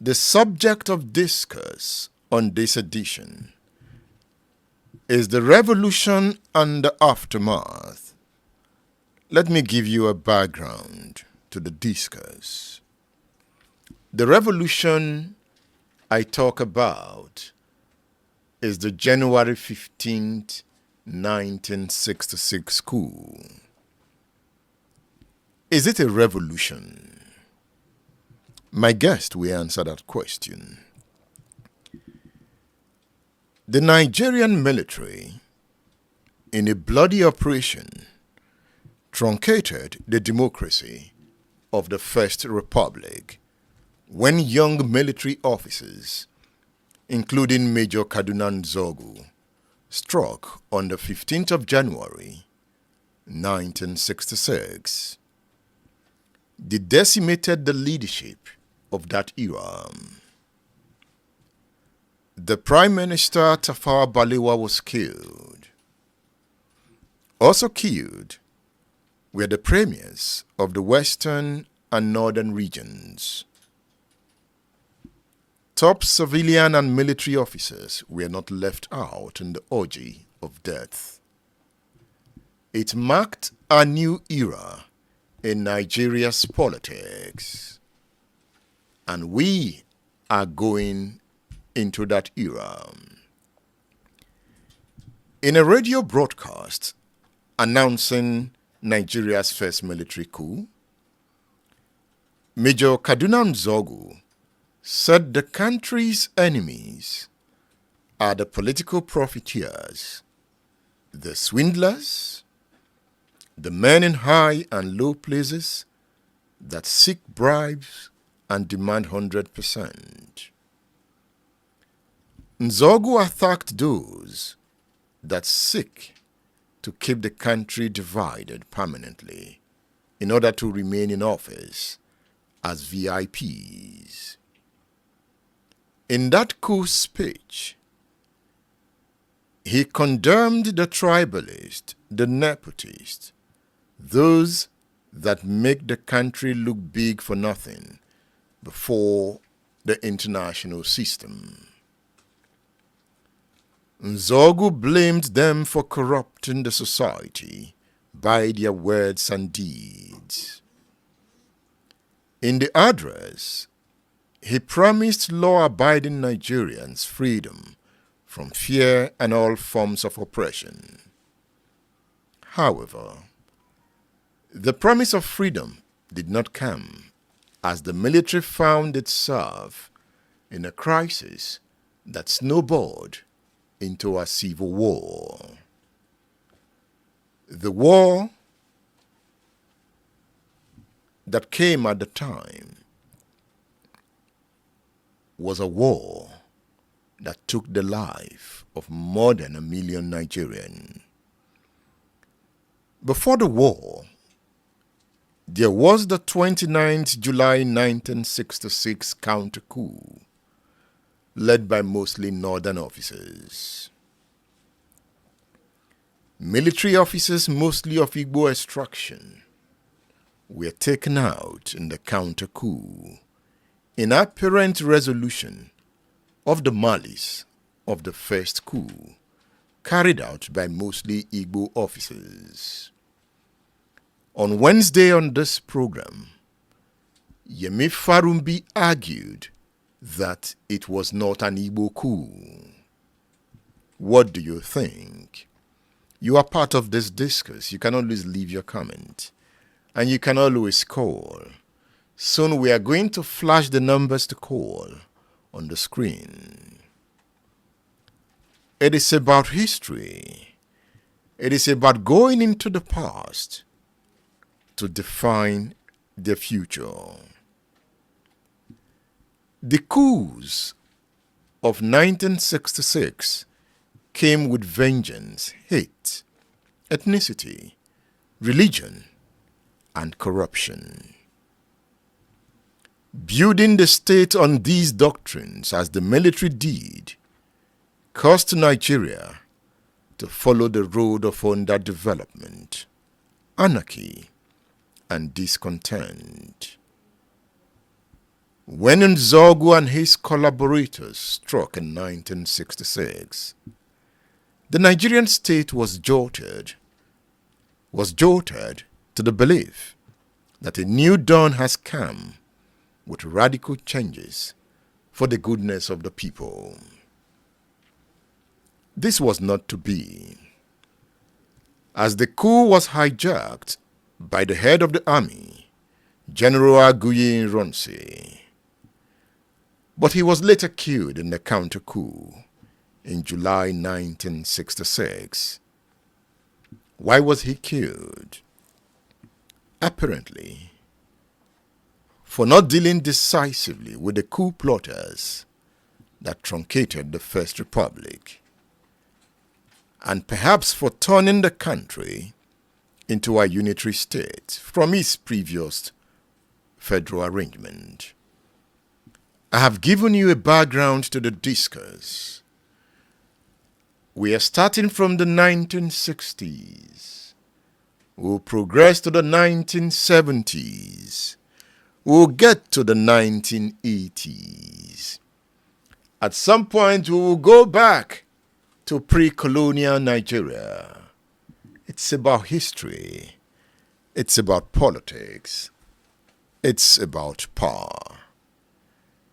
The subject of discourse on this edition is the revolution and the aftermath. Let me give you a background to the discourse. The revolution I talk about is the January 15th, 1966 coup. Is it a revolution? My guest will answer that question. The Nigerian military, in a bloody operation, truncated the democracy of the First Republic when young military officers, including Major Kaduna Nzogu, struck on the 15th of January, 1966. They decimated the leadership of that era. The Prime Minister Tafawa Balewa was killed. Also killed were the premiers of the western and northern regions. Top civilian and military officers were not left out in the orgy of death. It marked a new era in Nigeria's politics. And we are going into that era. In a radio broadcast announcing Nigeria's first military coup, Major Kaduna Nzogu said the country's enemies are the political profiteers, the swindlers, the men in high and low places that seek bribes and demand 100%. Nzogu attacked those that seek to keep the country divided permanently in order to remain in office as VIPs. In that coup speech, he condemned the tribalist, the nepotist, those that make the country look big for nothing before the international system. Nzogu blamed them for corrupting the society by their words and deeds. In the address, he promised law-abiding Nigerians freedom from fear and all forms of oppression. However, the promise of freedom did not come as the military found itself in a crisis that snowballed into a civil war. The war that came at the time was a war that took the life of more than 1 million Nigerians. Before the war, there was the 29th July 1966 counter-coup, led by mostly northern officers. Military officers, mostly of Igbo extraction, were taken out in the counter-coup in apparent resolution of the malice of the first coup, carried out by mostly Igbo officers. On Wednesday on this program, Yemi Farumbi argued that it was not an Igbo coup. What do you think? You are part of this discourse. You can always leave your comment. And you can always call. Soon we are going to flash the numbers to call on the screen. It is about history. It is about going into the past to define the future. The coups of 1966 came with vengeance, hate, ethnicity, religion, and corruption. Building the state on these doctrines, as the military did, caused Nigeria to follow the road of underdevelopment, anarchy, and discontent. when Nzogu and his collaborators struck in 1966, the Nigerian state was jolted to the belief that a new dawn has come with radical changes for the goodness of the people. This was not to be, as the coup was hijacked by the head of the army, General Aguiyi Ironsi. But he was later killed in the counter-coup in July 1966. Why was he killed? Apparently, for not dealing decisively with the coup plotters that truncated the First Republic, and perhaps for turning the country into a unitary state from its previous federal arrangement. I have given you a background to the discourse. We are starting from the 1960s. We'll progress to the 1970s. We'll get to the 1980s. At some point, we will go back to pre-colonial Nigeria. It's about history. It's about politics. It's about power.